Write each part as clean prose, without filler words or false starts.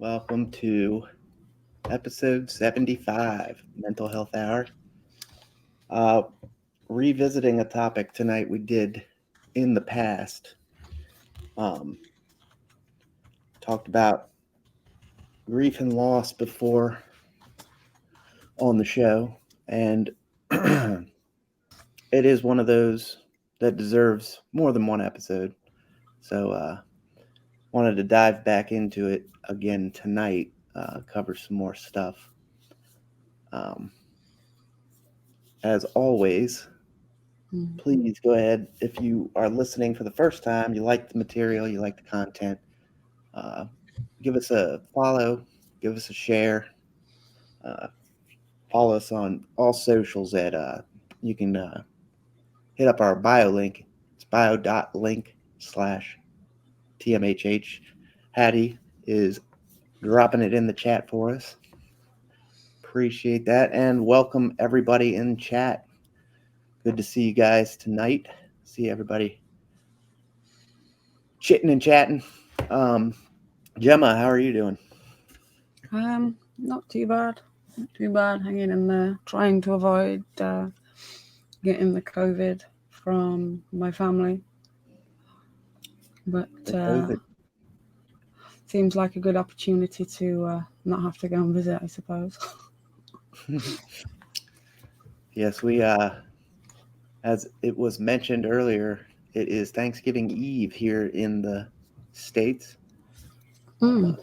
Welcome to episode 75, Mental Health Hour. Uh, Revisiting a topic tonight we did in the past. Um, Talked about grief and loss before on the show, and it is one of those that deserves more than one episode. So, wanted to dive back into it again tonight, cover some more stuff. Um, as always, please go ahead. If you are listening for the first time, you like the material, you like the content, uh, give us a follow, give us a share. Uh, Follow us on all socials you can hit up our bio link. It's bio.link/TMHH. Hattie is dropping it in the chat for us. Appreciate that. And welcome everybody in chat. Good to see you guys tonight. See everybody chitting and chatting. Gemma, how are you doing? Not too bad. Not too bad. Hanging in there, trying to avoid getting the COVID from my family. But seems like a good opportunity to not have to go and visit, I suppose. Yes, we as it was mentioned earlier, it is Thanksgiving Eve here in the States. The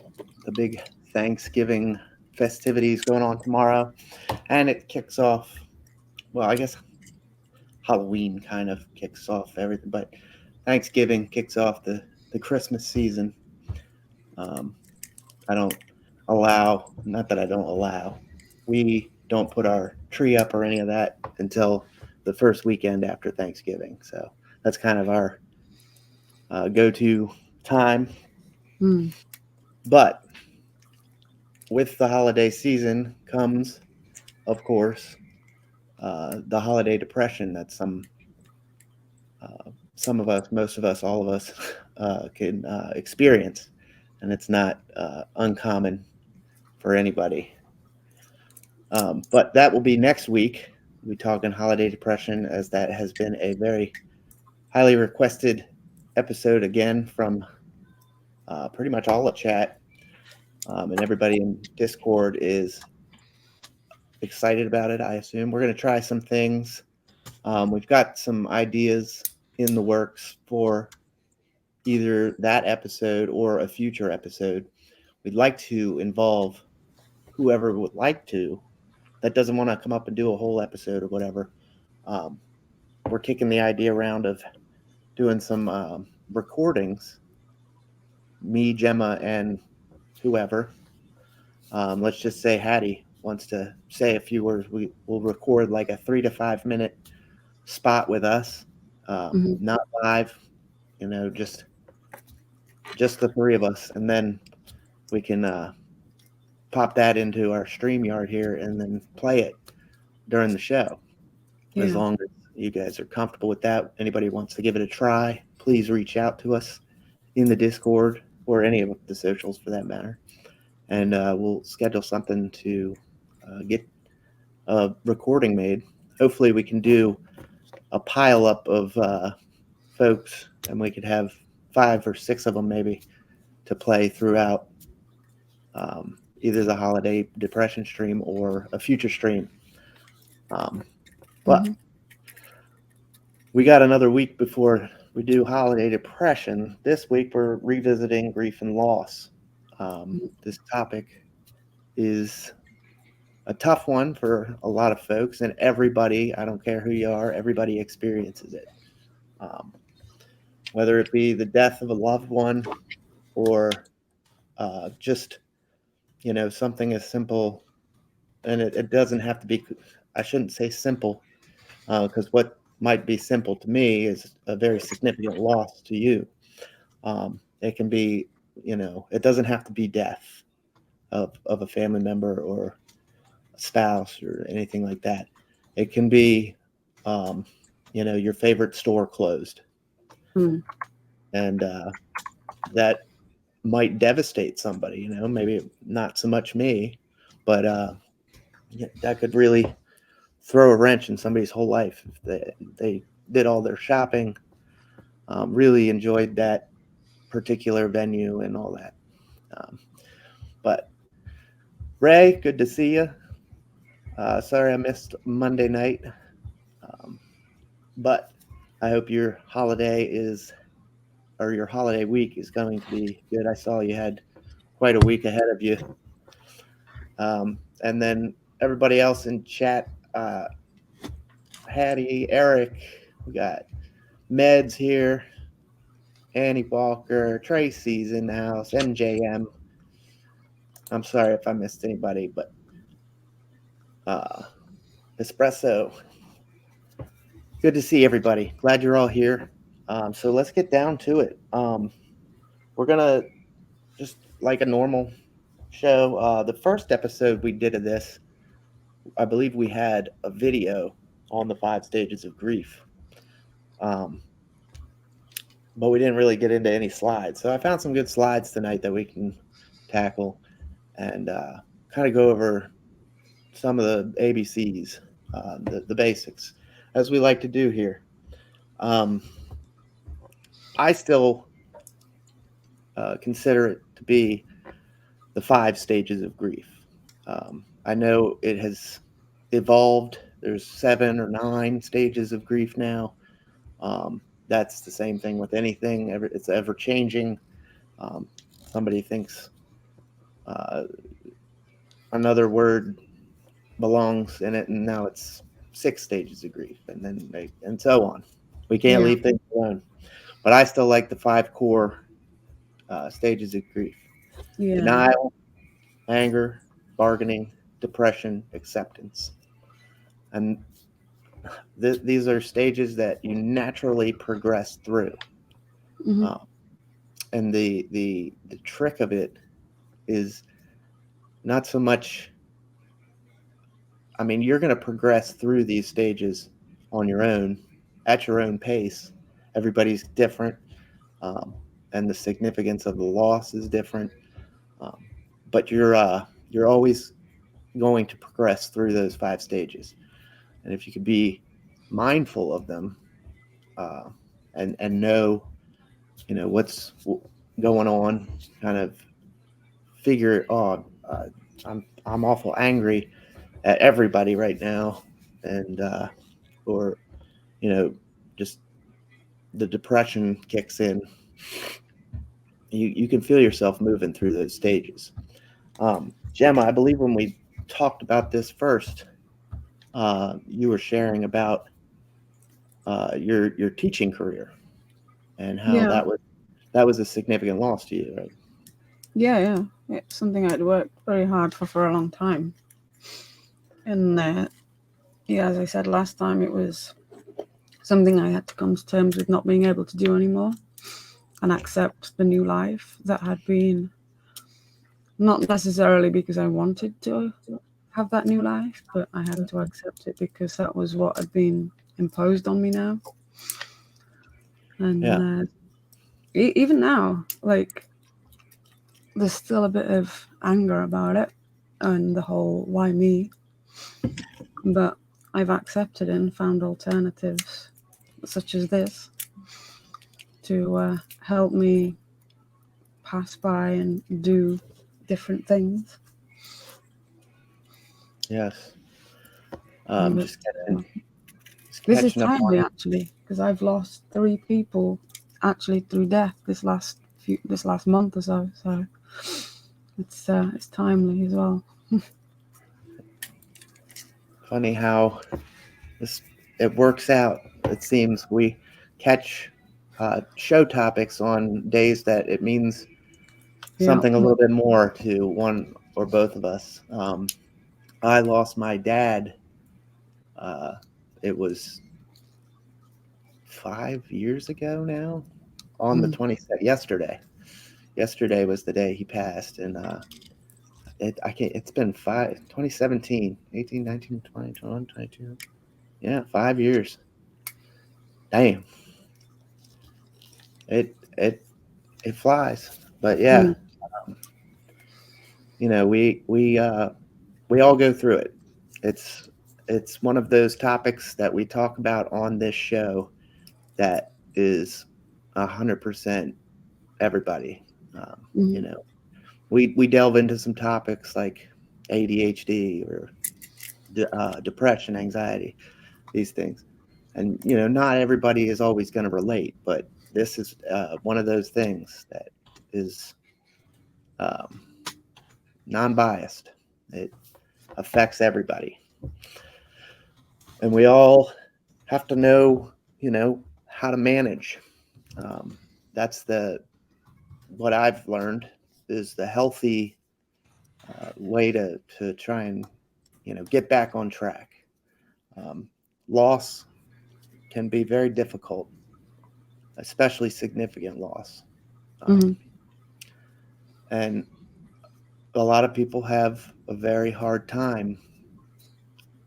big Thanksgiving festivities going on tomorrow, and it kicks off. Well, I guess Halloween kind of kicks off everything, but Thanksgiving kicks off the Christmas season. Um, I don't not that I don't allow. We don't put our tree up or any of that until the first weekend after Thanksgiving. So that's kind of our go-to time. But with the holiday season comes, of course, the holiday depression that some of us, most of us, all of us can experience, and it's not uncommon for anybody. But that will be next week. We talking holiday depression, as that has been a very highly requested episode again from pretty much all the chat, and everybody in Discord is excited about it. I assume we're going to try some things. We've got some ideas in the works for either that episode or a future episode. We'd like to involve whoever would like to, that doesn't want to come up and do a whole episode or whatever. Um, we're kicking the idea around of doing some recordings, me, Gemma, and whoever. Let's just say Hattie wants to say a few words. We'll record like a 3 to 5 minute spot with us, not live, just the three of us, and then we can pop that into our StreamYard here and then play it during the show. Yeah. As long as you guys are comfortable with that. Anybody wants to give it a try, please reach out to us in the Discord or any of the socials for that matter. And we'll schedule something to get a recording made. Hopefully we can do a pile up of folks, and we could have 5 or 6 of them maybe to play throughout either the holiday depression stream or a future stream. But we got another week before we do holiday depression. This week we're revisiting grief and loss. This topic is a tough one for a lot of folks, and everybody, I don't care who you are, everybody experiences it. Whether it be the death of a loved one or just, something as simple, and it doesn't have to be, I shouldn't say simple, because what might be simple to me is a very significant loss to you. It can be, it doesn't have to be death of a family member or a spouse or anything like that. It can be, your favorite store closed. And that might devastate somebody, maybe not so much me, but that could really throw a wrench in somebody's whole life if they did all their shopping, really enjoyed that particular venue and all that. But Ray, good to see you. Sorry I missed Monday night, but I hope your your holiday week is going to be good. I saw you had quite a week ahead of you. And then everybody else in chat, Hattie, Eric, we got Meds here, Annie Walker, Tracy's in the house, MJM. I'm sorry if I missed anybody, but Espresso. Good to see everybody. Glad you're all here. So let's get down to it. We're gonna just like a normal show. The first episode we did of this, I believe we had a video on the 5 stages of grief. But we didn't really get into any slides. So I found some good slides tonight that we can tackle and kind of go over some of the ABCs, the basics, as we like to do here. I still consider it to be the 5 stages of grief. I know it has evolved. There's 7 or 9 stages of grief now. That's the same thing with anything. It's ever changing. Somebody thinks another word belongs in it, and now it's 6 stages of grief, and so on. We can't leave things alone. But I still like the 5 core stages of grief: denial, anger, bargaining, depression, acceptance. And these are stages that you naturally progress through. Mm-hmm. And the trick of it is not so much. I mean, you're going to progress through these stages on your own, at your own pace. Everybody's different, and the significance of the loss is different. But you're always going to progress through those 5 stages, and if you could be mindful of them, and know what's going on, kind of figure, I'm awful angry at everybody right now, and or just the depression kicks in. You can feel yourself moving through those stages. Gemma, I believe when we talked about this first, you were sharing about your teaching career and how that was a significant loss to you, right? Yeah. It's something I'd worked very hard for a long time. And as I said last time, it was something I had to come to terms with not being able to do anymore and accept the new life that had been, not necessarily because I wanted to have that new life, but I had to accept it because that was what had been imposed on me now. And even now, like, there's still a bit of anger about it and the whole why me, but I've accepted it and found alternatives such as this to help me pass by and do different things. Yes. But, this is Catching up timely on. actually, because I've lost 3 people actually through death this last month or so. So it's timely as well. Funny how it works out. It seems we catch show topics on days that it means something a little bit more to one or both of us. I lost my dad. It was 5 years ago now, on the 22nd. Yesterday was the day he passed, and it's been 2017, 18, 19, 20, 21, 22. Yeah, 5 years. Damn. It flies. But yeah, Mm. we all go through it. It's it's one of those topics that we talk about on this show that is 100% everybody. You Mm. know, we delve into some topics like ADHD or depression, anxiety, these things, and not everybody is always going to relate, but this is one of those things that is um, non-biased. It affects everybody, and we all have to know, how to manage. Um, that's the what I've learned is the healthy way to try and get back on track. Um, Loss can be very difficult, especially significant loss, Mm. um, and a lot of people have a very hard time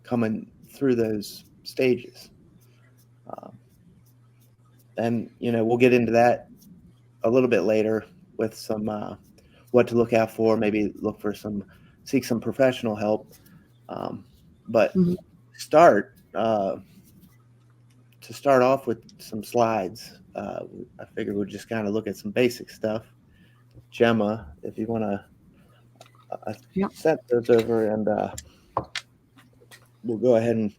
coming through those stages. Um, and we'll get into that a little bit later with some what to look out for. Maybe seek some professional help. But Mm. start to start off with some slides. I figured we'd just kind of look at some basic stuff. Gemma, if you want to Yeah. set those over, and we'll go ahead and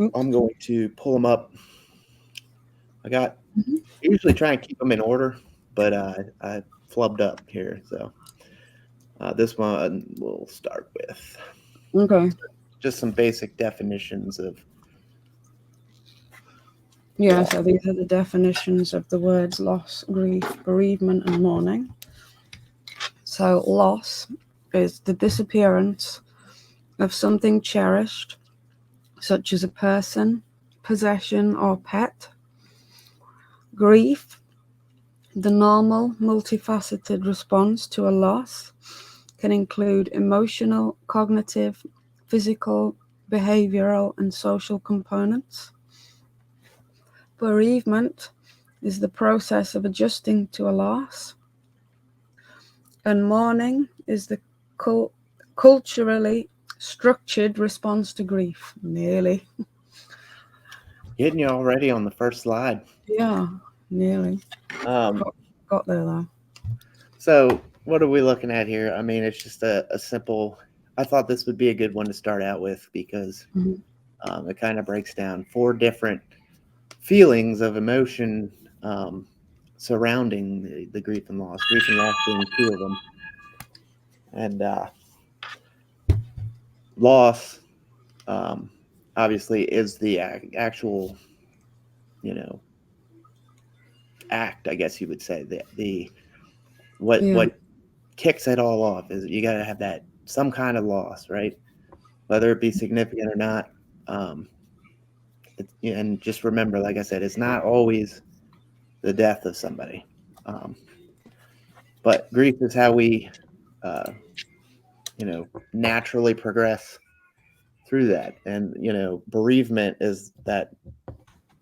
Oops. I'm going to pull them up. I got Mhm. usually try and keep them in order, but I flubbed up here. So this one we'll start with Okay. just some basic definitions of Yeah, loss. so these are the definitions of the words loss, grief, bereavement, and mourning. So, loss is the disappearance of something cherished, such as a person, possession, or pet. Grief, the normal, multifaceted response to a loss, can include emotional, cognitive, physical, behavioral, and social components. Bereavement is the process of adjusting to a loss, and mourning is the culturally structured response to grief. Nearly. Getting you already on the first slide. Yeah, nearly. Um, Got there though. so what are we looking at here? I mean, it's just a simple. I thought this would be a good one to start out with because Mhm. it kind of breaks down four different feelings of emotion surrounding the grief and loss. Grief and loss being two of them, and loss um, obviously is the actual, you know, act. I guess you would say the Yeah. what kicks it all off is you got to have that some kind of loss, right? Whether it be significant or not. Um, and just remember, like I said, it's not always the death of somebody. Um, but grief is how we, uh, naturally progress through that. And, bereavement is that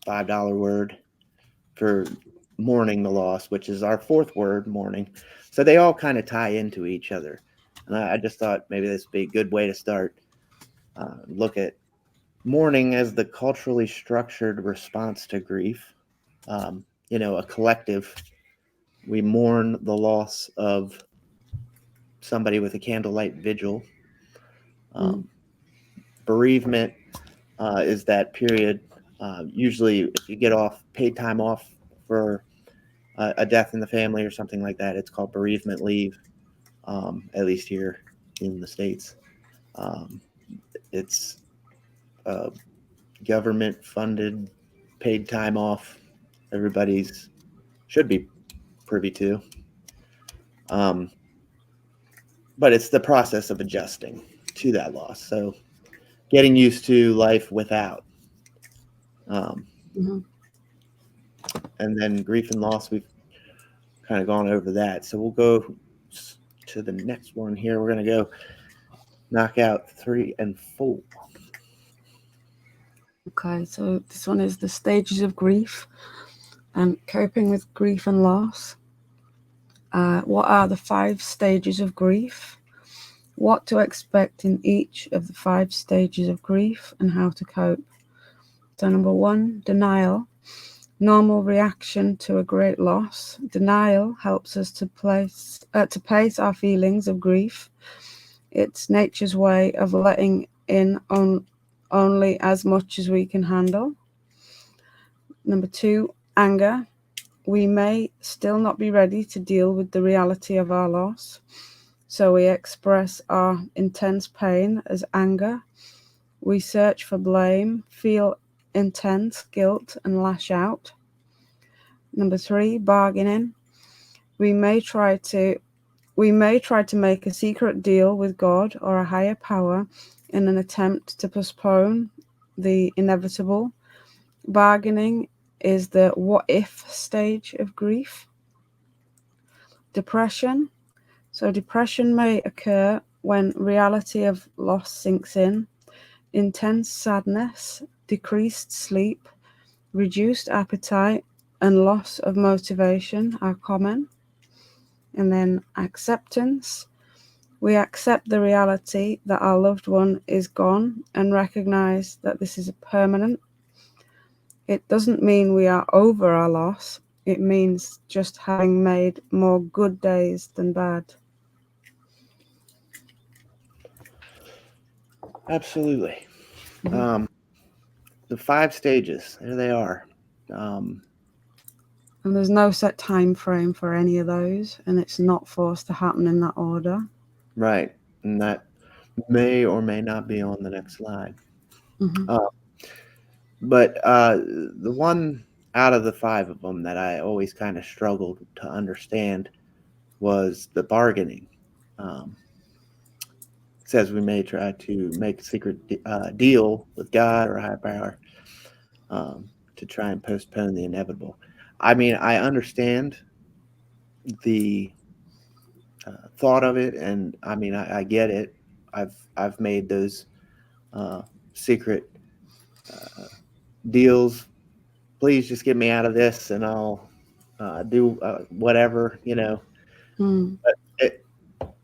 $5 word for mourning the loss, which is our fourth word, mourning. So they all kind of tie into each other. And I just thought maybe this would be a good way to start. Look at mourning as the culturally structured response to grief. A collective. We mourn the loss of somebody with a candlelight vigil. Mm. Um, Bereavement is that period. Usually, if you get off paid time off for a death in the family or something like that, it's called bereavement leave. At least here in the States, um, it's government funded paid time off. Everybody's should be privy to. Um, but it's the process of adjusting to that loss. So getting used to life without. Um, Hmm. and then grief and loss, we've kind of gone over that. So we'll go to the next one here. We're going to go knock out 3 and 4. Okay, so this one is the stages of grief and coping with grief and loss. What are the 5 stages of grief? What to expect in each of the 5 stages of grief and how to cope. So, number 1, denial. Normal reaction to a great loss. Denial helps us to pace our feelings of grief. It's nature's way of letting in only as much as we can handle. Number 2, anger. We may still not be ready to deal with the reality of our loss, so we express our intense pain as anger. We search for blame, feel intense guilt, and lash out. Number 3, bargaining. We may try to make a secret deal with God or a higher power in an attempt to postpone the inevitable. Bargaining is the what if stage of grief. Depression. So depression may occur when reality of loss sinks in. Intense sadness, decreased sleep, reduced appetite, and loss of motivation are common. And then acceptance. We accept the reality that our loved one is gone and recognize that this is permanent. It doesn't mean we are over our loss. It means just having made more good days than bad. Absolutely. The 5 stages, there they are. And there's no set time frame for any of those, and it's not forced to happen in that order. Right. And that may or may not be on the next slide. Mm-hmm. But the one out of the 5 of them that I always kind of struggled to understand was the bargaining. It says we may try to make a secret deal with God or a higher power to try and postpone the inevitable. I mean, I understand the thought of it, and I mean, I get it. I've made those secret deals. Please just get me out of this, and I'll do whatever, you know. But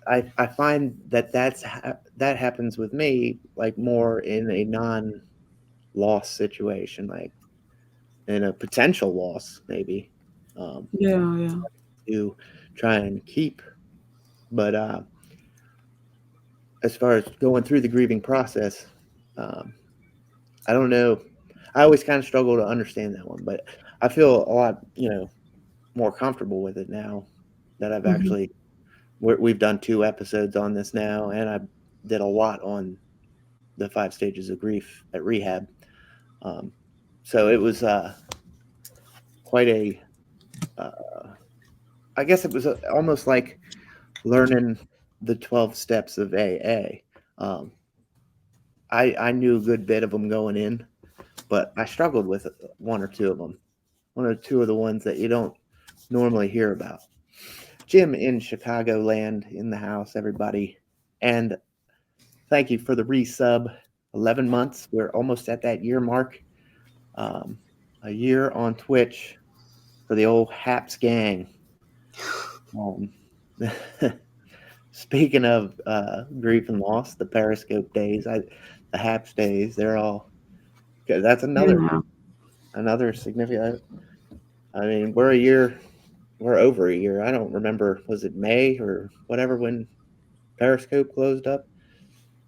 I find that that happens with me like more in a non-loss situation, like in a potential loss, maybe. Yeah. To try and keep, but as far as going through the grieving process, um, I don't know. I always kind of struggle to understand that one, but I feel a lot, more comfortable with it now that I've Mm-hmm. actually we've done 2 episodes on this now, and I did a lot on the 5 stages of grief at rehab. Um, so it was quite a, uh, I guess it was almost like learning the 12 steps of AA. Um, I knew a good bit of them going in, but I struggled with 1 or 2 of them. 1 or 2 of the ones that you don't normally hear about. Jim in Chicagoland in the house, everybody. And thank you for the resub. 11 months. We're almost at that year mark. A year on Twitch for the old Haps gang. Um, Speaking of grief and loss, the Periscope days, the Haps days, they're all good. That's another significant. I mean, we're over a year. I don't remember, was it May or whatever when Periscope closed up?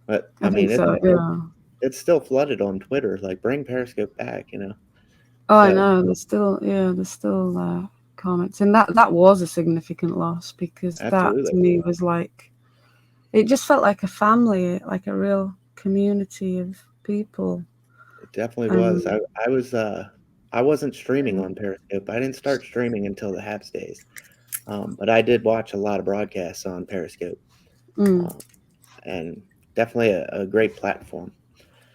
But I I think mean, so, yeah. it's still flooded on Twitter. Like, bring Periscope back, Oh, I So know. There's still comments, and that was a significant loss because that absolutely, to me was like it just felt like a family, like a real community of people. it definitely was. And I wasn't streaming on Periscope. I didn't start streaming until the Haps days. But I did watch a lot of broadcasts on Periscope, mm, um, and definitely a great platform.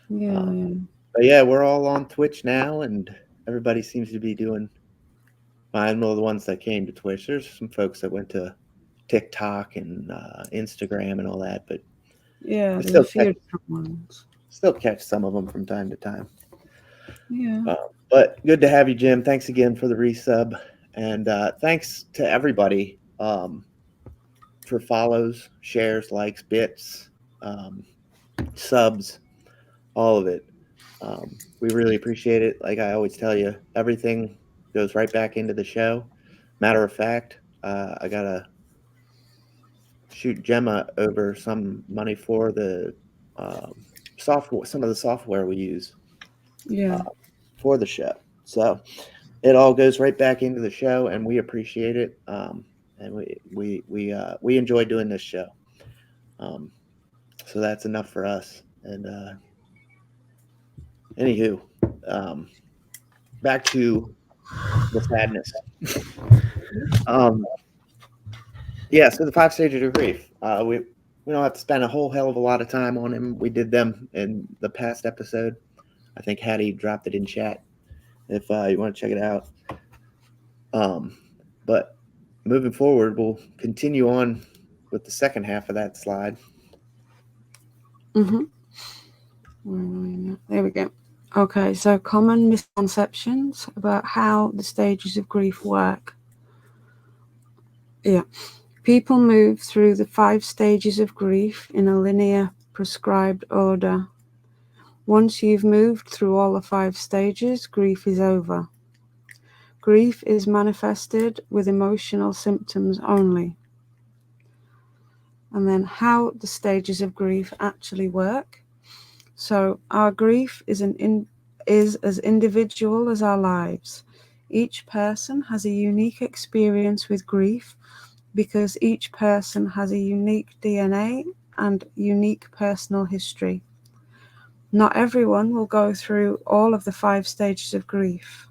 yeah, Um, yeah, but yeah, we're all on Twitch now, and everybody seems to be doing fine. Well, the ones that came to Twitch, there's some folks that went to TikTok and Instagram and all that, but yeah. I There's a few different ones. still catch some of them from time to time. Yeah, But good to have you, Jim. Thanks again for the resub, and thanks to everybody for follows, shares, likes, bits, um, subs, all of it. We really appreciate it. Like I always tell you, everything goes right back into the show. Matter of fact, I gotta shoot Gemma over some money for the software, some of the software we use Yeah. for the show. So it all goes right back into the show, and we appreciate it. And we enjoy doing this show. Um, so that's enough for us. And anywho, um, back to the sadness. um, yeah, so the 5 stages of grief. We don't have to spend a whole hell of a lot of time on them. We did them in the past episode. I think Hattie dropped it in chat if you want to check it out. Um, but moving forward, we'll continue on with the second half of that slide. Mm-hmm. There we go. Okay, so common misconceptions about how the stages of grief work. Yeah. People move through the 5 stages of grief in a linear, prescribed order. Once you've moved through all the 5 stages, grief is over. Grief is manifested with emotional symptoms only. And then how the stages of grief actually work. So our grief is as individual as our lives. Each person has a unique experience with grief because each person has a unique DNA and unique personal history. Not everyone will go through all of the 5 stages of grief.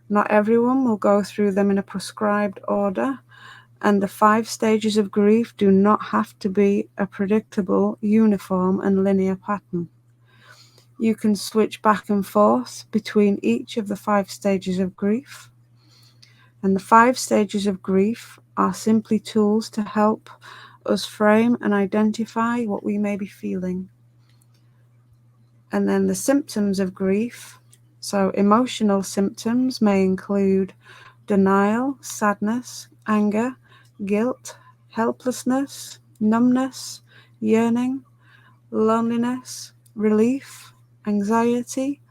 Not everyone will go through them in a prescribed order, and the 5 stages of grief do not have to be a predictable, uniform, and linear pattern. You can switch back and forth between each of the 5 stages of grief. And the 5 stages of grief are simply tools to help us frame and identify what we may be feeling. And then the symptoms of grief. So emotional symptoms may include denial, sadness, anger, guilt, helplessness, numbness, yearning, loneliness, relief, anxiety,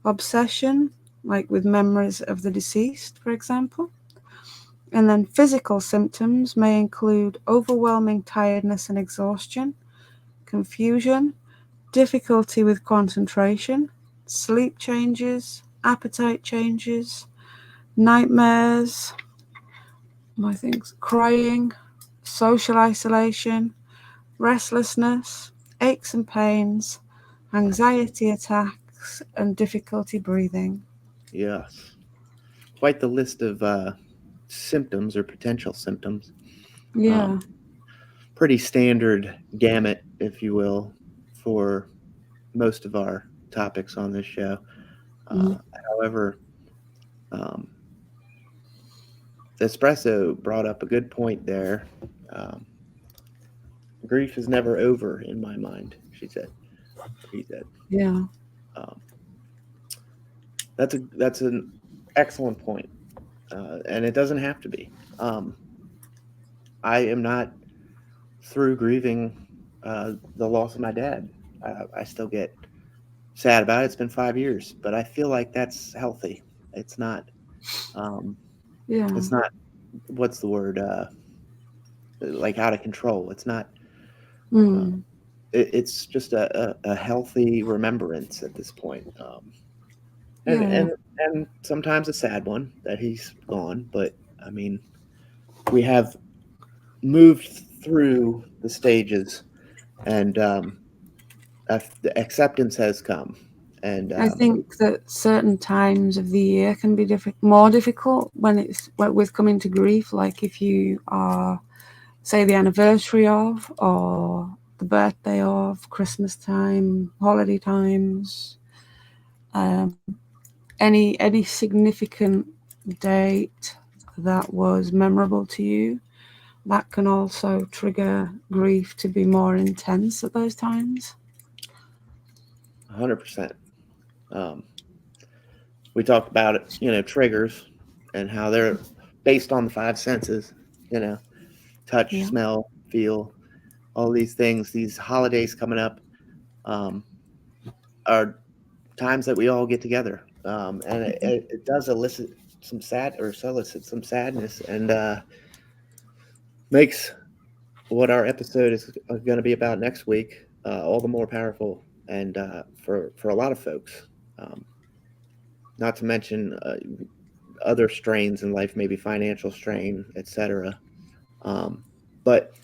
obsession, like with memories of the deceased, for example. And then physical symptoms may include overwhelming tiredness and exhaustion, confusion, difficulty with concentration, sleep changes, appetite changes, nightmares, crying, social isolation, restlessness, aches and pains, anxiety attacks, and difficulty breathing. Yes, quite the list of symptoms or potential symptoms. Yeah. Pretty standard gamut, if you will, for most of our topics on this show. Mhm. However, um, Espresso brought up a good point there. Um, Grief is never over in my mind, she said. Or he said. Yeah. Um, that's an excellent point, and it doesn't have to be. I am not through grieving the loss of my dad. I still get sad about it. It's been 5 years, but I feel like that's healthy. It's not. Um, Yeah. it's not. What's the word? Like out of control. It's not. Uh, Mm. it's just a healthy remembrance at this point. And Yeah. and and sometimes a sad one that he's gone. But I mean, we have moved through the stages, and the acceptance has come. And I think that certain times of the year can be more difficult when it's with coming to grief. Like if you are, say, the anniversary of, or the birthday of, Christmas time, holiday times, um, any significant date that was memorable to you, that can also trigger grief to be more intense at those times. 100%. Um, we talked about it, triggers and how they're based on the 5 senses. you know, touch, Yeah. smell, feel, all these things. These holidays coming up um, are times that we all get together, and Mhm. it does elicit some solicit some sadness, and makes what our episode is going to be about next week all the more powerful, and for a lot of folks. Um, Not to mention other strains in life, maybe financial strain, etc. Um, but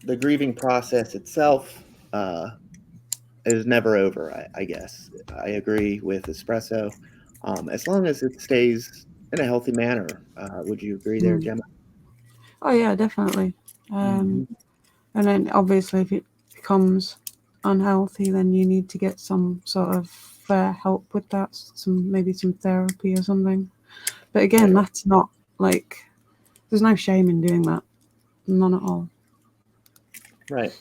the grieving process itself is never over. I guess I agree with espresso, as long as it stays in a healthy manner. Would you agree there, Mm. Gemma? Oh yeah, definitely. Um, Mhm. and then obviously, if it becomes unhealthy, then you need to get some sort of help with that. Maybe some therapy or something. But again, Right, that's not like there's no shame in doing that. None at all. right.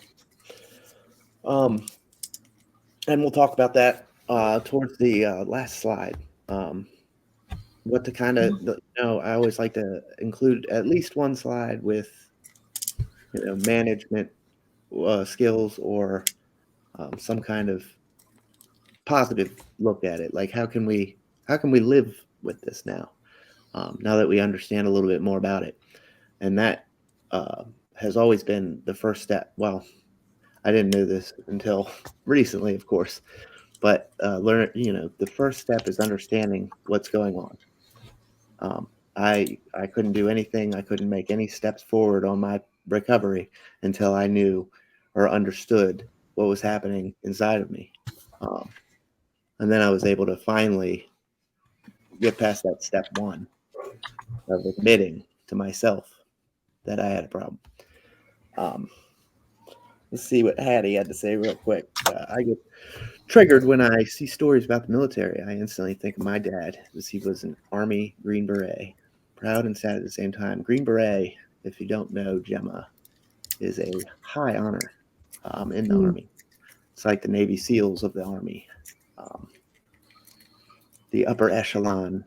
Um, and we'll talk about that towards the last slide. Um, what to kind of, I always like to include at least one slide with, management skills, or some kind of positive look at it. Like how can we live with this now? Now that we understand a little bit more about it, and that uh, has always been the first step. Well, I didn't know this until recently, of course, but the first step is understanding what's going on. I couldn't do anything. I couldn't make any steps forward on my recovery until I knew or understood what was happening inside of me. Um, and then I was able to finally get past that step one of admitting to myself that I had a problem. Um, let's see what Hattie had to say real quick. I get triggered when I see stories about the military. I instantly think of my dad, as he was an Army Green Beret. Proud and sad at the same time. Green Beret, if you don't know, Gemma, is a high honor in the Mm. Army. It's like the Navy SEALs of the Army, um, the upper echelon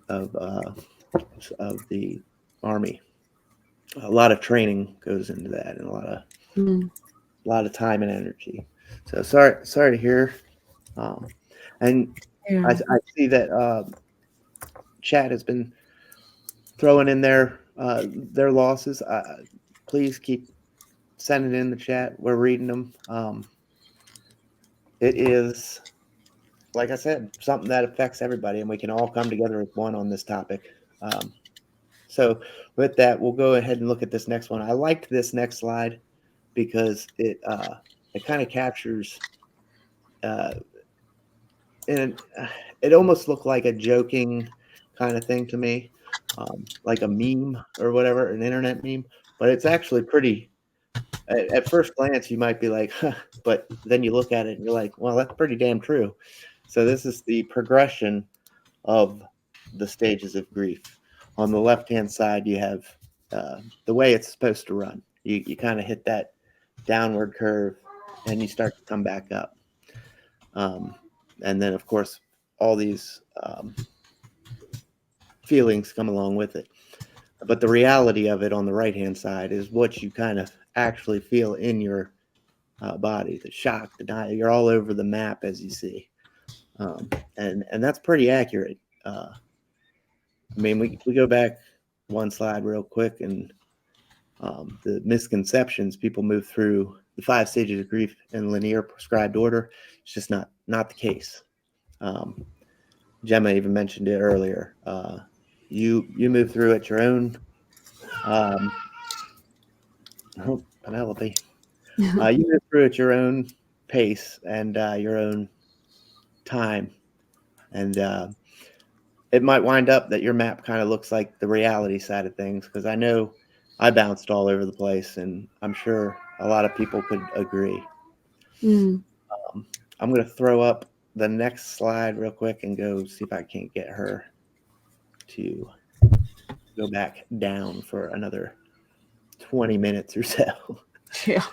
of the Army. A lot of training goes into that, and Mm. a lot of time and energy. So sorry to hear. Um, and Yeah. I see that Chad has been throwing in their losses. Please keep sending in the chat. We're reading them. It is, like I said, something that affects everybody, and we can all come together as one on this topic. Um, so, with that, we'll go ahead and look at this next one. I liked this next slide because it kind of captures, uh, and it almost looked like a joking kind of thing to me, like a meme or whatever, an internet meme. But it's actually pretty. At first glance, you might be like, huh, but then you look at it and you're like, well, that's pretty damn true. So this is the progression of the stages of grief. On the left-hand side, you have the way it's supposed to run. You kind of hit that downward curve, and you start to come back up. Um, and then, of course, all these feelings come along with it. But the reality of it on the right-hand side is what you kind of actually feel in your body, the shock, the diet. You're all over the map, as you see. And that's pretty accurate. I mean, we go back one slide real quick, and the misconceptions, people move through the 5 stages of grief in linear prescribed order. It's just not the case. Um, Gemma even mentioned it earlier. You move through at your own. Um, oh, Penelope. You move through at your own pace and your own time, and it might wind up that your map kind of looks like the reality side of things, because I know I bounced all over the place, and I'm sure a lot of people could agree. Mm. I'm going to throw up the next slide real quick and go see if I can't get her to go back down for another 20 minutes or so. Yeah.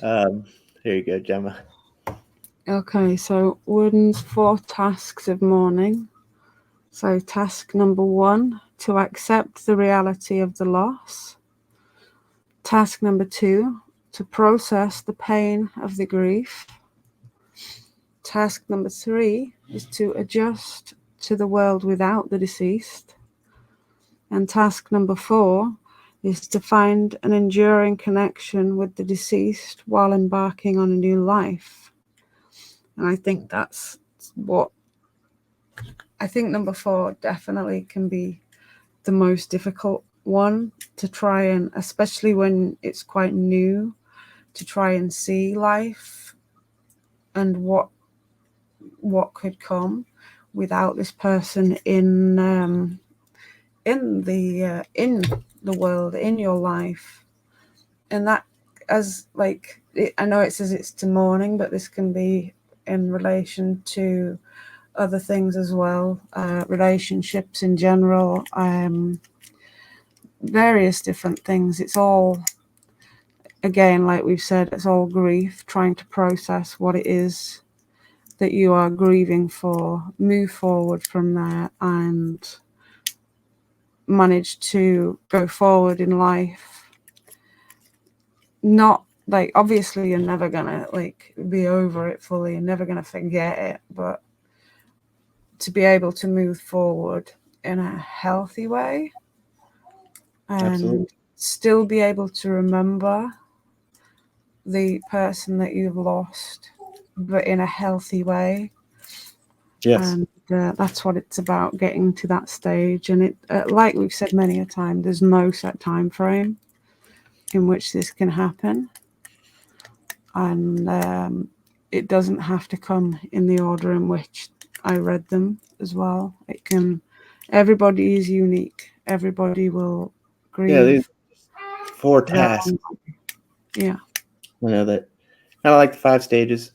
um, here you go, Gemma. Okay, so Wooden's 4 tasks of mourning. So task number 1, to accept the reality of the loss. Task number 2, to process the pain of the grief. Task number 3 is to adjust to the world without the deceased. And task number 4 is to find an enduring connection with the deceased while embarking on a new life. And I think that's what I think number 4 definitely can be the most difficult one to try, and especially when it's quite new, to try and see life and what could come without this person in the world, in your life. And that, as like I know it says it's to mourning, but this can be in relation to other things as well, relationships in general, various different things. It's all, again, like we've said, it's all grief, trying to process what it is that you are grieving for, move forward from there, and manage to go forward in life. Not like, obviously you're never gonna like be over it fully, you're never gonna forget it, but to be able to move forward in a healthy way and Absolutely. still be able to remember the person that you've lost, but in a healthy way. Yes. And that's what it's about, getting to that stage. And it, like we've said many a time, there's no set time frame in which this can happen, and it doesn't have to come in the order in which I read them as well. It can. Everybody is unique. Everybody will Yeah, these grieve 4 their tasks, own. Yeah. that kind of like the 5 stages,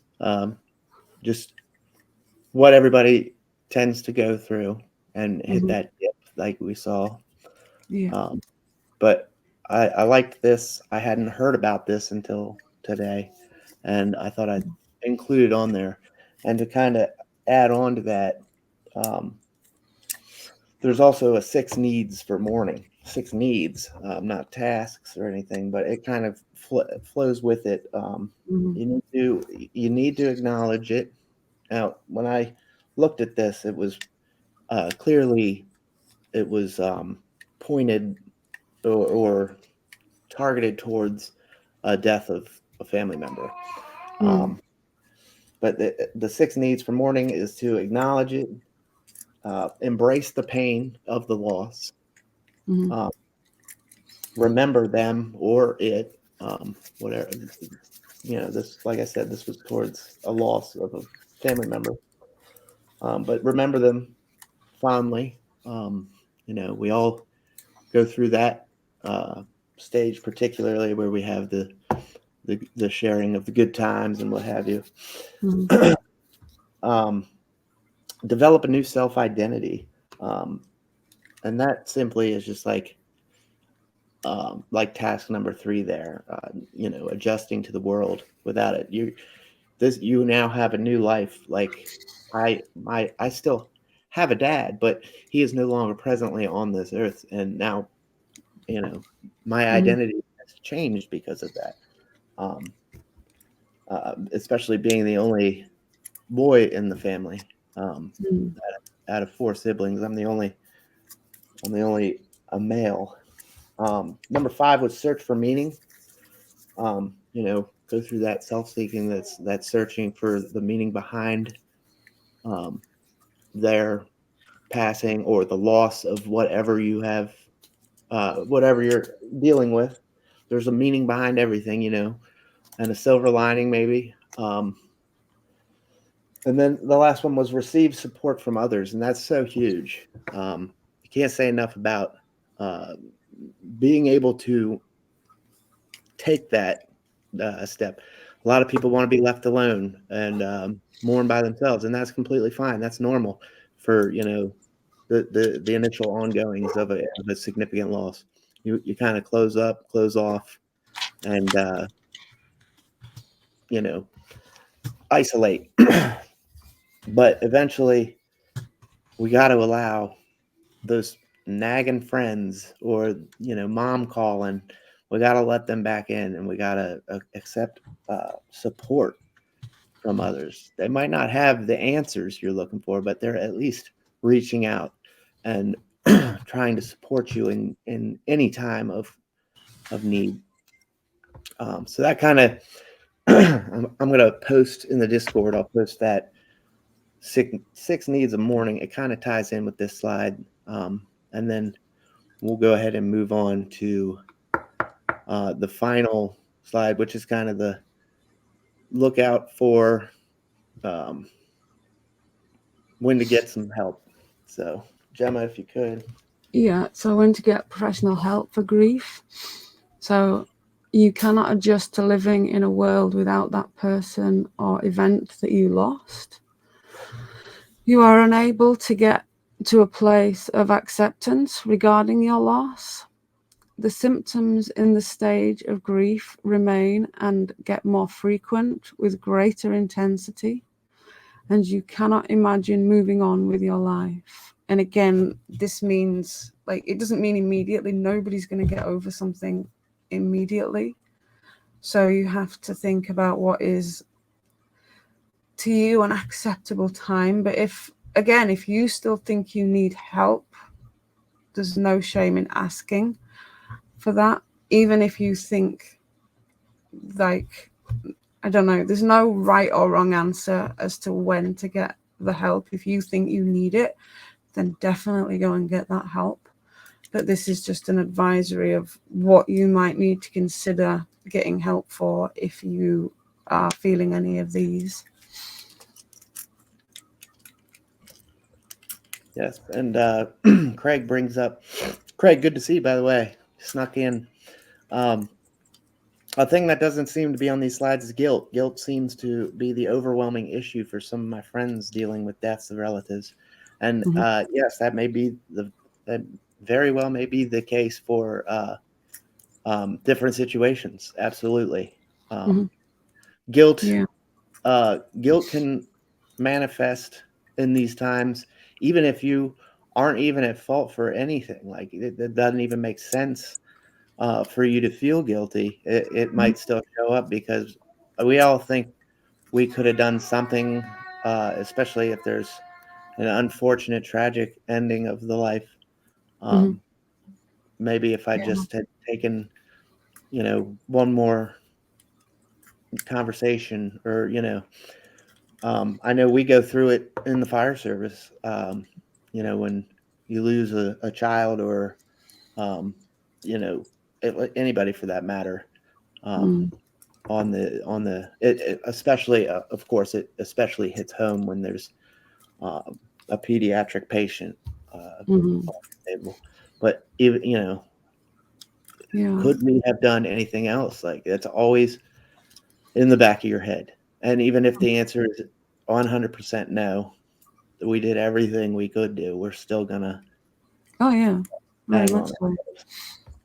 just what everybody tends to go through and hit that dip like we saw. Yeah. But I liked this. I hadn't heard about this until today, and I thought I'd include it on there. And to kind of add on to that, um, there's also a 6 needs for mourning. 6 needs, not tasks or anything, but it kind of flows with it. Mm-hmm. You need to acknowledge it. Now, when I looked at this, it was clearly it was pointed or targeted towards a death of a family member. Mm-hmm. But the 6 needs for mourning is to acknowledge it, embrace the pain of the loss, Mm-hmm. uh, remember them or it, whatever. This, like I said, this was towards a loss of a family member. But remember them fondly. We all go through that stage, particularly where we have the sharing of the good times and what have you. Mm-hmm. um, Develop a new self identity, and that simply is just like task number 3 there. Adjusting to the world without it. You now have a new life. Like I still have a dad, but he is no longer presently on this earth, and now my identity has changed because of that. Um, Especially being the only boy in the family. Mm-hmm. Out of 4 siblings, I'm the only a male. Number 5 was search for meaning. Go through that self-seeking, that's searching for the meaning behind um, their passing or the loss of whatever you have, whatever you're dealing with. There's a meaning behind everything, and a silver lining maybe. And then the last one was receive support from others, and that's so huge. You can't say enough about uh, being able to take that step. A lot of people want to be left alone and mourn by themselves, and that's completely fine. That's normal for the initial ongoings of a significant loss. You kind of close up, close off, and you know isolate. But eventually, we got to allow those nagging friends or, mom calling, we got to let them back in, and we got to accept support from others. They might not have the answers you're looking for, but they're at least reaching out and trying to support you in any time of need. So that kind of, I'm going to post in the Discord. I'll post that six needs of mourning. It kind of ties in with this slide. And then we'll go ahead and move on to the final slide, which is kind of the lookout for when to get some help. So, Gemma, if you could. Yeah, so when to get professional help for grief. So you cannot adjust to living in a world without that person or event that you lost. You are unable to get to a place of acceptance regarding your loss. The symptoms in the stage of grief remain and get more frequent with greater intensity, and you cannot imagine moving on with your life. And again, this means, like, it doesn't mean immediately. Nobody's going to get over something immediately. So you have to think about what is to you an acceptable time. But if you still think you need help, there's no shame in asking for that. Even if you think, like, I don't know, there's no right or wrong answer as to when to get the help. If you think you need it, then definitely go and get that help. But this is just an advisory of what you might need to consider getting help for if you are feeling any of these. Yes, and Craig brings up, Craig, good to see you, by the way. Snuck in. A thing that doesn't seem to be on these slides is guilt. Guilt seems to be the overwhelming issue for some of my friends dealing with deaths of relatives. And yes, that very well may be the case for different situations. Absolutely. Guilt, guilt can manifest in these times, even if you aren't even at fault for anything. Like it doesn't even make sense for you to feel guilty. It might still show up because we all think we could have done something, especially if there's an unfortunate, tragic ending of the life. Maybe if I just had taken, one more conversation, or I know we go through it in the fire service. When you lose a child, or anybody for that matter, especially of course it especially hits home when there's a pediatric patient on the table. But even could we have done anything else? Like, that's always in the back of your head. And even if the answer is 100% no, we did everything we could do, we're still gonna very much so.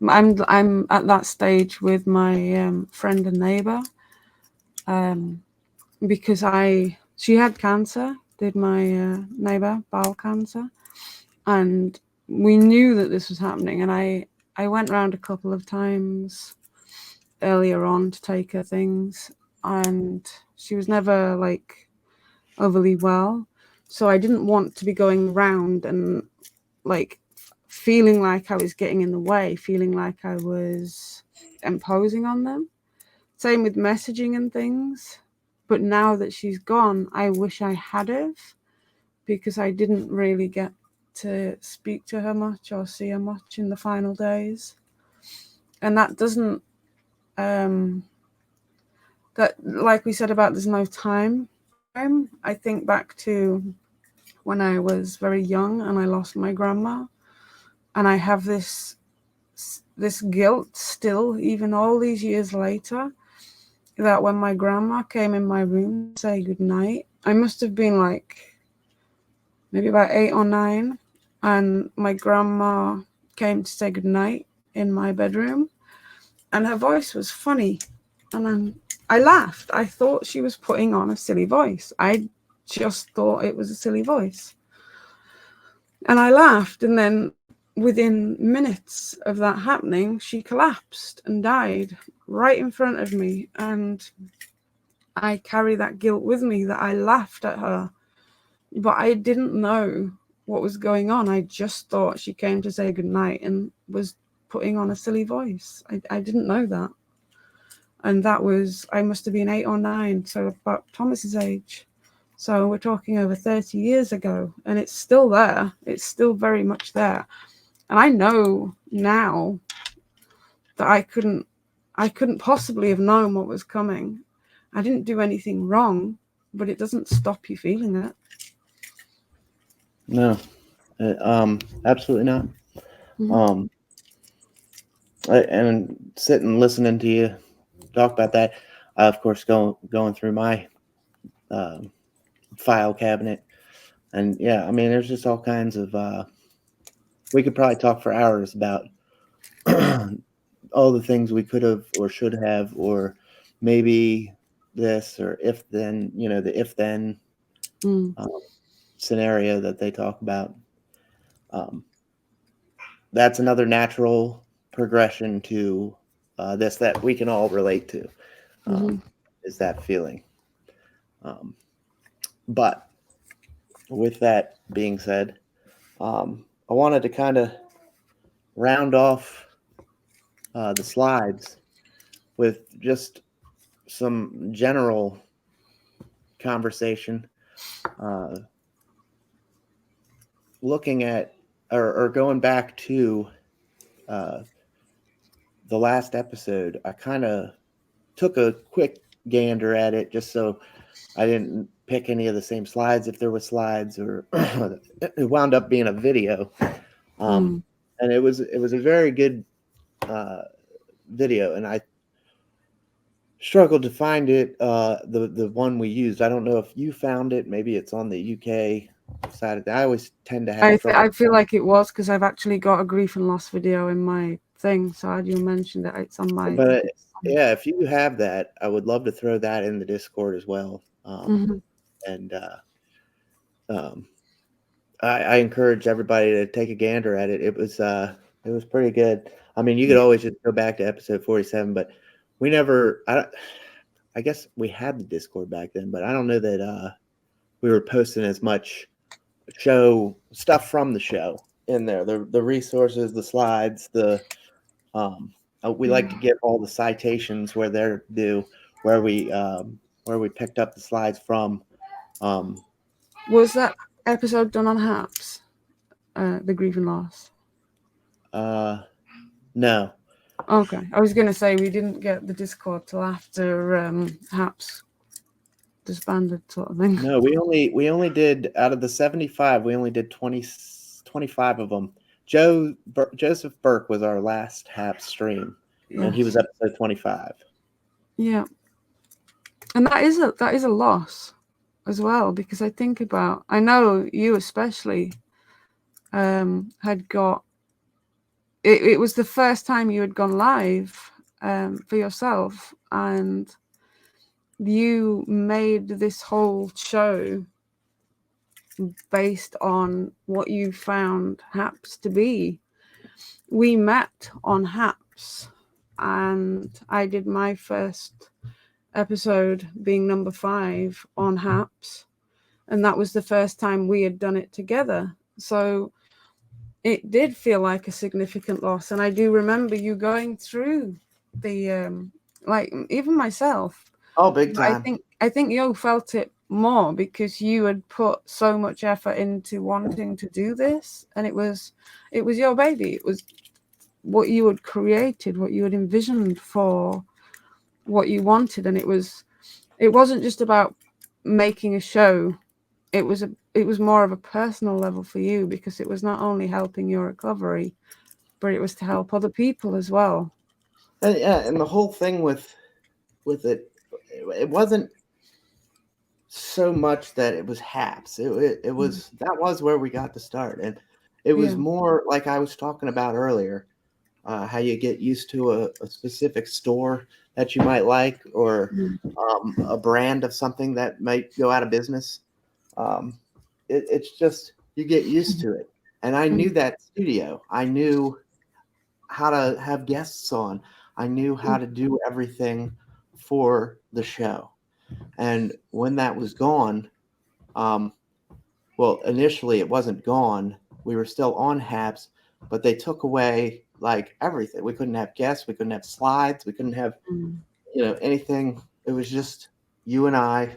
I'm at that stage with my friend and neighbor, because she had cancer, did my neighbor, bowel cancer, and we knew that this was happening. And I went around a couple of times earlier on to take her things, and she was never like overly well. So I didn't want to be going around and like feeling like I was getting in the way, feeling like I was imposing on them. Same with messaging and things. But now that she's gone, I wish I had have, because I didn't really get to speak to her much or see her much in the final days. And that doesn't, that, like we said about there's no time. I think back to when I was very young and I lost my grandma, and I have this guilt still, even all these years later, that when my grandma came in my room to say goodnight, I must have been like maybe about 8 or 9, and my grandma came to say goodnight in my bedroom, and her voice was funny, and I laughed. I thought she was putting on a silly voice. I just thought it was a silly voice, and I laughed. And then within minutes of that happening, she collapsed and died right in front of me. And I carry that guilt with me that I laughed at her, but I didn't know what was going on. I just thought she came to say goodnight and was putting on a silly voice. I didn't know that. And that was, I must have been 8 or 9, so about Thomas's age. So we're talking over 30 years ago, and it's still there. It's still very much there. And I know now that I couldn't possibly have known what was coming. I didn't do anything wrong, but it doesn't stop you feeling it. No, absolutely not. Mm-hmm. And sitting listening to you talk about that, of course, going through my file cabinet, and yeah, I mean, there's just all kinds of. We could probably talk for hours about all the things we could have or should have, or maybe this or if then, the if then scenario that they talk about. That's another natural progression to this that we can all relate to, is that feeling. But with that being said, I wanted to kind of round off the slides with just some general conversation, looking at or going back to the last episode. I kind of took a quick gander at it just so I didn't pick any of the same slides if there were slides, or it wound up being a video. And it was a very good video, and I struggled to find it, the one we used. I don't know if you found it. Maybe it's on the UK side of that. I always tend to have trouble. I feel like it was, because I've actually got a grief and loss video in my thing, so you mentioned that it's on my. But yeah, if you have that, I would love to throw that in the Discord as well. And I encourage everybody to take a gander at it. It was pretty good. I mean, you could always just go back to episode 47, but we never. I guess we had the Discord back then, but I don't know that we were posting as much show stuff from the show in there. The resources, the slides, we like to get all the citations where they're due, where we picked up the slides from. Was that episode done on HAPS? The grief and loss? No. Okay. I was going to say we didn't get the Discord till after HAPS disbanded, sort of thing. No, we only did, out of the 75, we only did 25 of them. Joseph Burke was our last HAPS stream, and he was episode 25. Yeah. And that is a loss as well, because I know you especially had got, it was the first time you had gone live for yourself, and you made this whole show based on what you found HAPS to be. We met on HAPS, and I did my first episode, being number 5, on HAPS, and that was the first time we had done it together. So it did feel like a significant loss. And I do remember you going through the like, even myself. Oh, big time. I think you felt it more because you had put so much effort into wanting to do this, and it was your baby. It was what you had created, what you had envisioned for what you wanted, and it wasn't just about making a show. It was more of a personal level for you, because it was not only helping your recovery, but it was to help other people as well. And the whole thing with it wasn't so much that it was HAPS. It was that was where we got to start, and it was more like I was talking about earlier, how you get used to a specific store that you might like, or a brand of something that might go out of business. It's just, you get used to it. And I knew that studio. I knew how to have guests on. I knew how to do everything for the show. And when that was gone, um, well, initially it wasn't gone. We were still on Habs, but they took away like everything. We couldn't have guests. We couldn't have slides. We couldn't have, anything. It was just you and I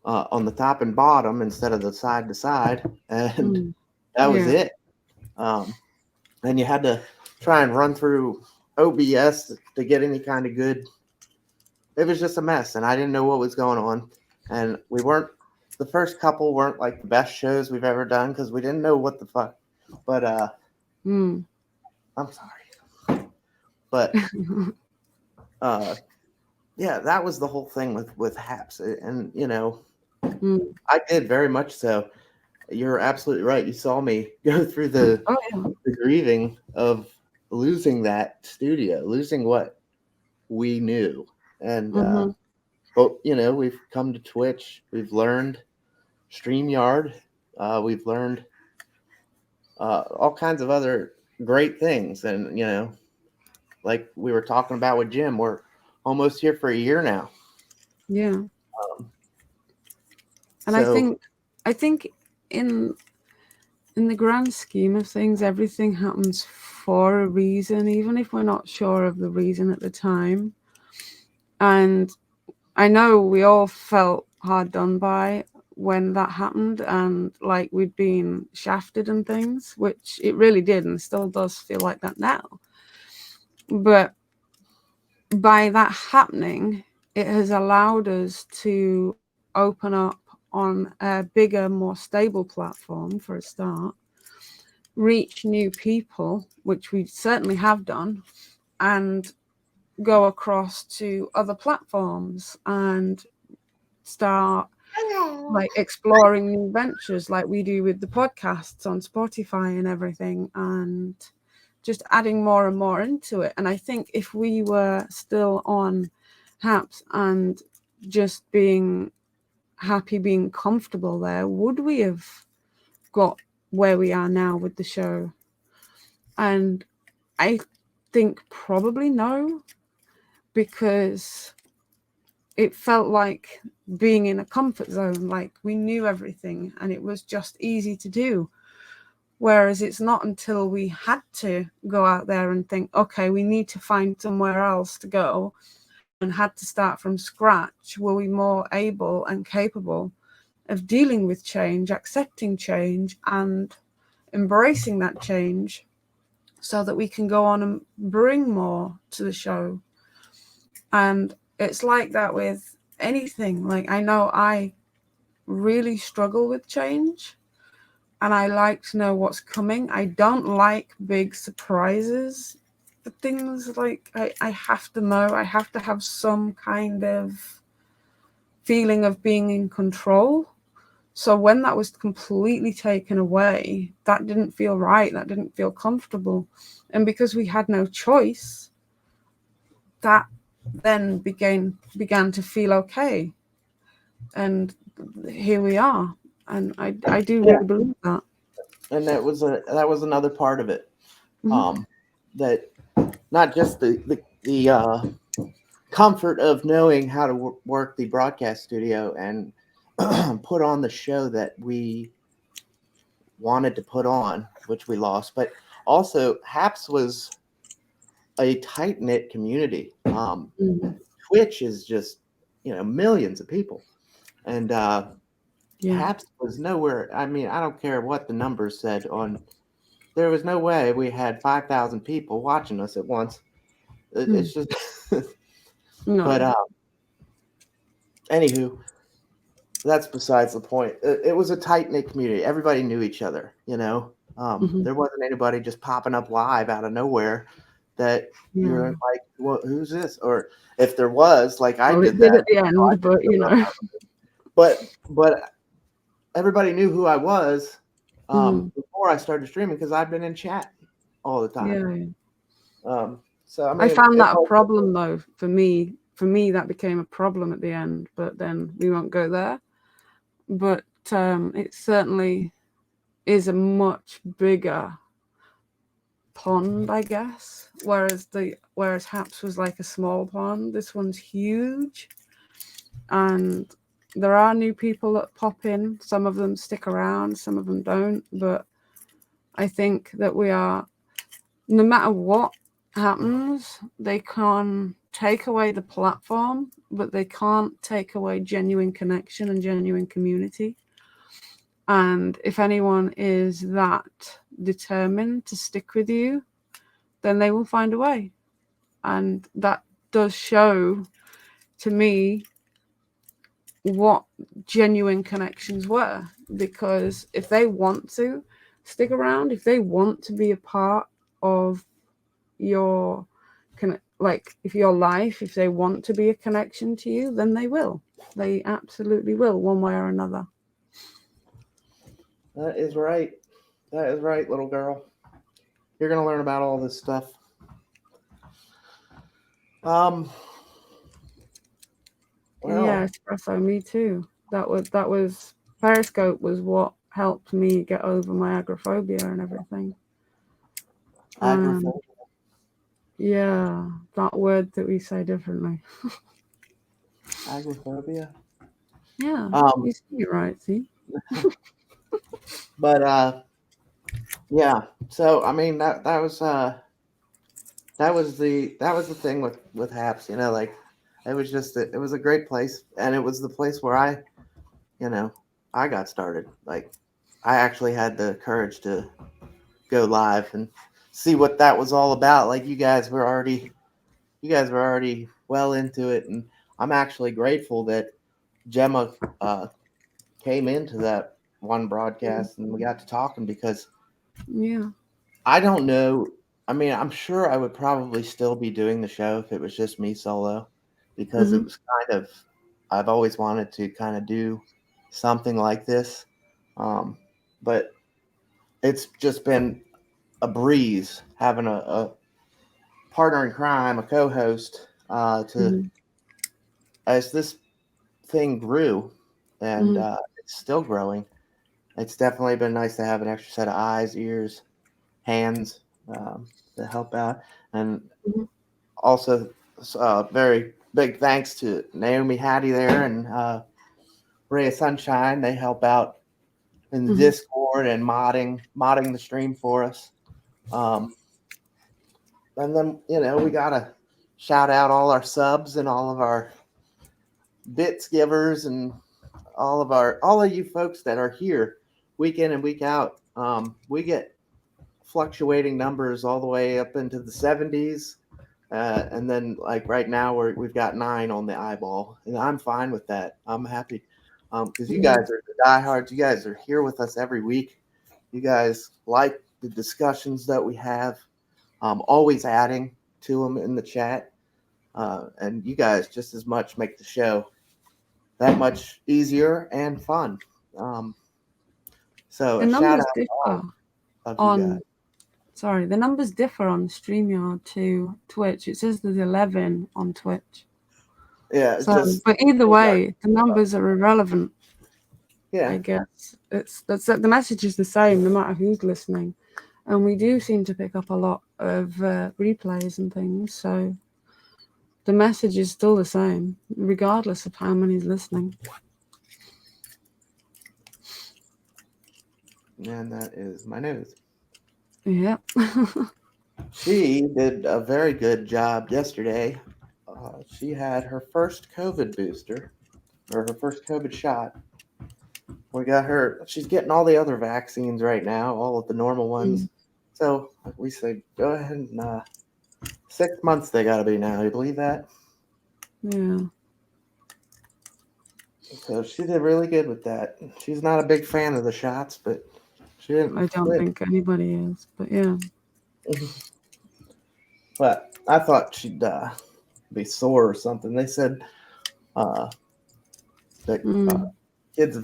on the top and bottom instead of the side to side, and that was Yeah. it. Um, and you had to try and run through OBS to get any kind of good. It was just a mess, and I didn't know what was going on. And we weren't the first couple weren't like the best shows we've ever done because we didn't know what the fuck. But I'm sorry, but yeah, that was the whole thing with Haps, and I did very much so. You're absolutely right. You saw me go through the Oh yeah. grieving of losing that studio, losing what we knew. And but we've come to Twitch, we've learned StreamYard, we've learned all kinds of other great things. And like we were talking about with Jim, we're almost here for a year now. Yeah. And So I think in the grand scheme of things, everything happens for a reason, even if we're not sure of the reason at the time. And I know we all felt hard done by when that happened, and like we'd been shafted and things, which it really did and still does feel like that now. But by that happening, it has allowed us to open up on a bigger, more stable platform for a start, reach new people, which we certainly have done, and go across to other platforms and start like exploring new ventures like we do with the podcasts on Spotify and everything, and just adding more and more into it. And I think if we were still on Haps and just being happy, being comfortable there, would we have got where we are now with the show? And I think probably no, because it felt like being in a comfort zone, like we knew everything and it was just easy to do. Whereas it's not until we had to go out there and think, okay, we need to find somewhere else to go, and had to start from scratch, were we more able and capable of dealing with change, accepting change, and embracing that change so that we can go on and bring more to the show. And it's like that with anything. Like, I know I really struggle with change, and I like to know what's coming. I don't like big surprises for things. Like, I have to know, I have to have some kind of feeling of being in control. So when that was completely taken away, that didn't feel right. That didn't feel comfortable. And because we had no choice, that then began to feel okay. And here we are. And I do really believe that. and that was another part of it. That not just the comfort of knowing how to work the broadcast studio and put on the show that we wanted to put on, which we lost, but also Haps was a tight knit community. Twitch is just millions of people, and Haps was nowhere. I mean, I don't care what the numbers said on. There was no way we had 5,000 people watching us at once. It's just. No. But anywho, that's besides the point. It was a tight knit community. Everybody knew each other. There wasn't anybody just popping up live out of nowhere that you're like, well, who's this? Or if there was, like I did that at the end, but but everybody knew who I was before I started streaming because I've been in chat all the time. So I mean, I found that a problem though for me. For me, that became a problem at the end. But then we won't go there. But it certainly is a much bigger pond, I guess. Whereas Haps was like a small pond, this one's huge, and there are new people that pop in. Some of them stick around, some of them don't. But I think that we are, no matter what happens, they can take away the platform, but they can't take away genuine connection and genuine community. And if anyone is that determined to stick with you, then they will find a way. And that does show to me what genuine connections were. Because if they want to stick around, if they want to be a part of your if your life, if they want to be a connection to you, then they will. They absolutely will, one way or another. That is right. That is right, little girl. You're gonna learn about all this stuff. Well, Yeah, espresso, me too. That was Periscope was what helped me get over my agoraphobia and everything. agoraphobia. Yeah, that word that we say differently. Agoraphobia. Yeah, you see it right, see? But yeah. So I mean that was the thing with Haps. Like it was just it was a great place, and it was the place where you know I got started. Like I actually had the courage to go live and see what that was all about. Like you guys were already well into it, and I'm actually grateful that Gemma came into that one broadcast and we got to talking, because Yeah. I don't know. I mean, I'm sure I would probably still be doing the show if it was just me solo, because it Mm-hmm. was I've always wanted to kind of do something like this. But it's just been a breeze having a partner in crime, a co-host, to Mm-hmm. as this thing grew, and Mm-hmm. it's still growing. It's definitely been nice to have an extra set of eyes, ears, hands, to help out, and Mm-hmm. also very big thanks to Naomi Hattie there and Ray of Sunshine. They help out in the Mm-hmm. Discord and modding the stream for us. Um, and then we gotta shout out all our subs and all of our bits givers and all of you folks that are here week in and week out. We get fluctuating numbers all the way up into the 70s. And then, like right now, we've got 9 on the eyeball, and I'm fine with that. I'm happy because you Yeah. guys are the diehards. You guys are here with us every week. You guys like the discussions that we have. Always adding to them in the chat, and you guys just as much make the show that much easier and fun. Um, so The a shout numbers out to differ all of you guys. on the numbers differ on StreamYard to Twitch. It says there's 11 on Twitch. Yeah, So, just but either way, the numbers are irrelevant. yeah. I guess the message is the same no matter who's listening, and we do seem to pick up a lot of replays and things. So the message is still the same, regardless of how many's listening. And that is my news. Yeah. She did a very good job yesterday. She had her first COVID booster, or her first COVID shot. We got her. She's getting all the other vaccines right now, all of the normal ones. So we say, go ahead and 6 months they got to be now. You believe that? Yeah. So she did really good with that. She's not a big fan of the shots, but she didn't I don't quit. think anybody is, but yeah. But I thought she'd be sore or something. They said uh, that kids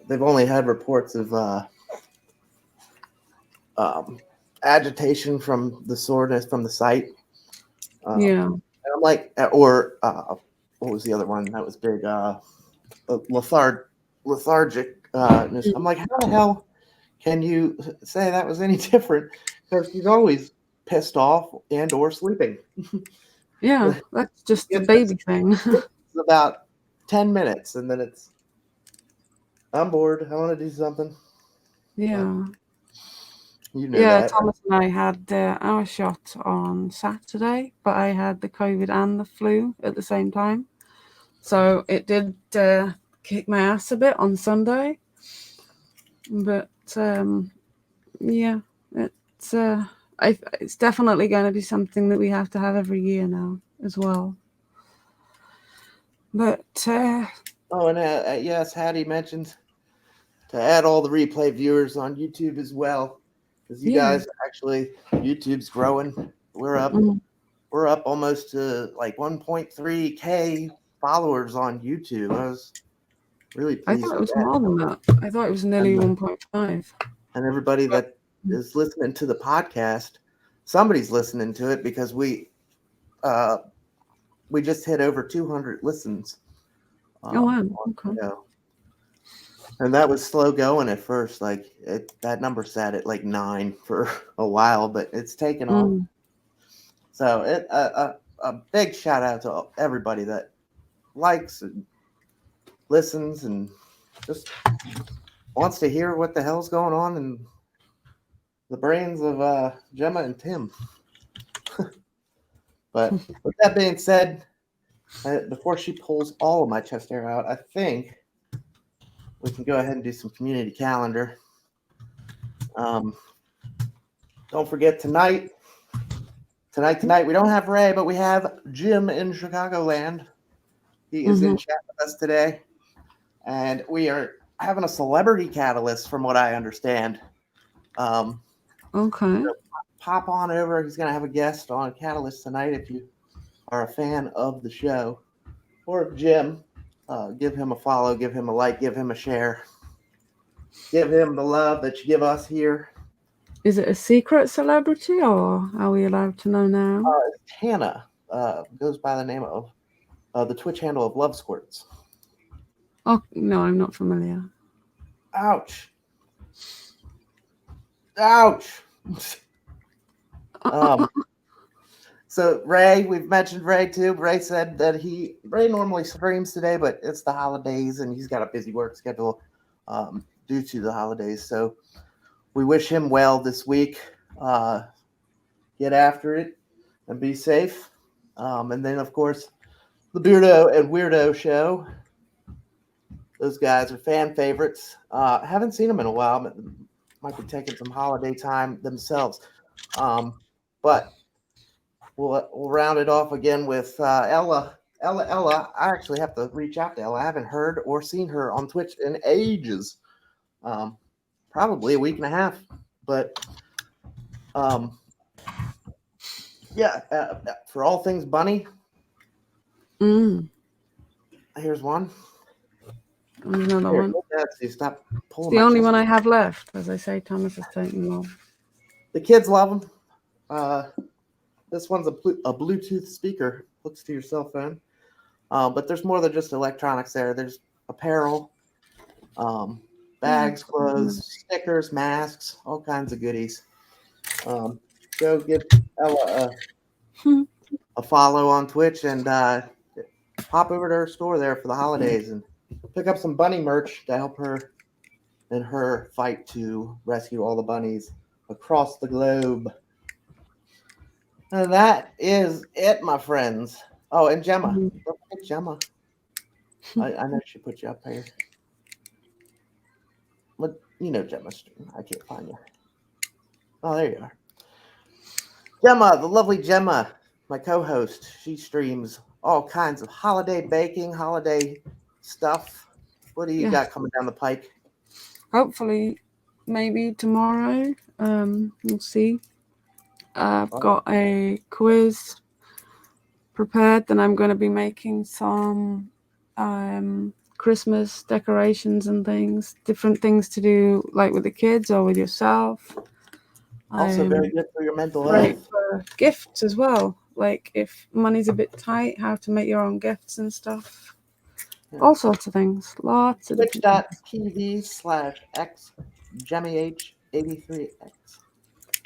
they've only had reports of um, agitation from the soreness from the site. Yeah. And I'm like, or what was the other one that was big? Lethargic I'm like, how the hell can you say that was any different? Because she's always pissed off and or sleeping. Yeah, that's just a It's baby thing. about 10 minutes, and then it's, I'm bored. I want to do something. Yeah. You know Yeah, that. Thomas and I had our shot on Saturday, but I had the COVID and the flu at the same time. So it did kick my ass a bit on Sunday. But yeah, it's definitely going to be something that we have to have every year now as well. But Oh, and yes, Hattie mentioned to add all the replay viewers on YouTube as well, because you yeah, guys actually, YouTube's growing. We're up. mm, We're up almost to like 1.3K followers on YouTube. I was really I pleased thought it with was that. more than that. I thought it was nearly And, 1.5. and everybody that is listening to the podcast, somebody's listening to it because we just hit over 200 listens. Oh wow, okay. You know, and that was slow going at first. Like that number sat at like 9 for a while, but it's taken off. Mm. So a big shout out to everybody that likes and listens and just wants to hear what the hell's going on in the brains of Gemma and Tim. But with that being said, before she pulls all of my chest hair out, I think we can go ahead and do some community calendar. Don't forget tonight, we don't have Ray, but we have Jim in Chicagoland. He is in chat with us today, and we are having a celebrity catalyst, from what I understand. Okay. So pop on over. He's going to have a guest on Catalyst tonight. If you are a fan of the show, or Jim, give him a follow, give him a like, give him a share, give him the love that you give us here. Is it a secret celebrity, or are we allowed to know now? Hannah goes by the name of the Twitch handle of Love Squirts. Oh no, I'm not familiar. Ouch. Ouch. So Ray, we've mentioned Ray too. Ray said that Ray normally streams today, but it's the holidays and he's got a busy work schedule due to the holidays. So we wish him well this week. Get after it and be safe. And then of course the Beardo and Weirdo show. Those guys are fan favorites. Haven't seen them in a while, but might be taking some holiday time themselves. But we'll round it off again with Ella. Ella. I actually have to reach out to Ella. I haven't heard or seen her on Twitch in ages. Probably a week and a half. But yeah, for all things bunny. Here's one. Another one. Stop pulling. It's the only one I have left. As I say, Thomas has taken them all. The kids love them. This one's a Bluetooth speaker. Hooks to your cell phone. But there's more than just electronics there. There's apparel, bags, clothes, stickers, masks, all kinds of goodies. Go give Ella a follow on Twitch and pop over to her store there for the holidays and pick up some bunny merch to help her in her fight to rescue all the bunnies across the globe. And that is it, my friends. Oh, and Gemma. Don't forget Gemma. I know she put you up here. But you know Gemma's stream. I can't find you. Oh, there you are. Gemma, the lovely Gemma, my co-host. She streams all kinds of holiday baking, holiday stuff. What do you got coming down the pike? Hopefully, maybe tomorrow. We'll see. I've got a quiz prepared. Then I'm going to be making some Christmas decorations and things, different things to do, like with the kids or with yourself. Also very good for your mental great health. for gifts as well. Like if money's a bit tight, how to make your own gifts and stuff. All sorts of things. Lots of different things. Twitch.tv/X GemmyH83X.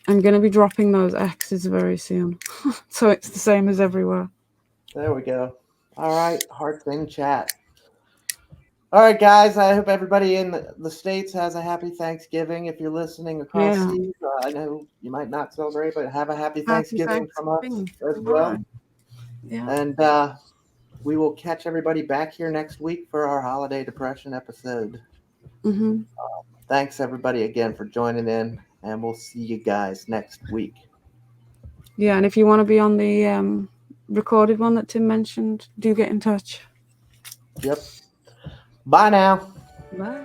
I'm going to be dropping those X's very soon. So it's the same as everywhere. There we go. All right, Heart Thing Chat. All right, guys. I hope everybody in the States has a happy Thanksgiving. If you're listening across Yeah. seas, I know you might not celebrate, but have a happy Happy Thanksgiving from us Thanksgiving. as well. Right. Yeah. And we will catch everybody back here next week for our holiday depression episode. Mm-hmm. Thanks, everybody, again for joining in, and we'll see you guys next week. Yeah, and if you want to be on the recorded one that Tim mentioned, do get in touch. Yep. Bye now. Bye.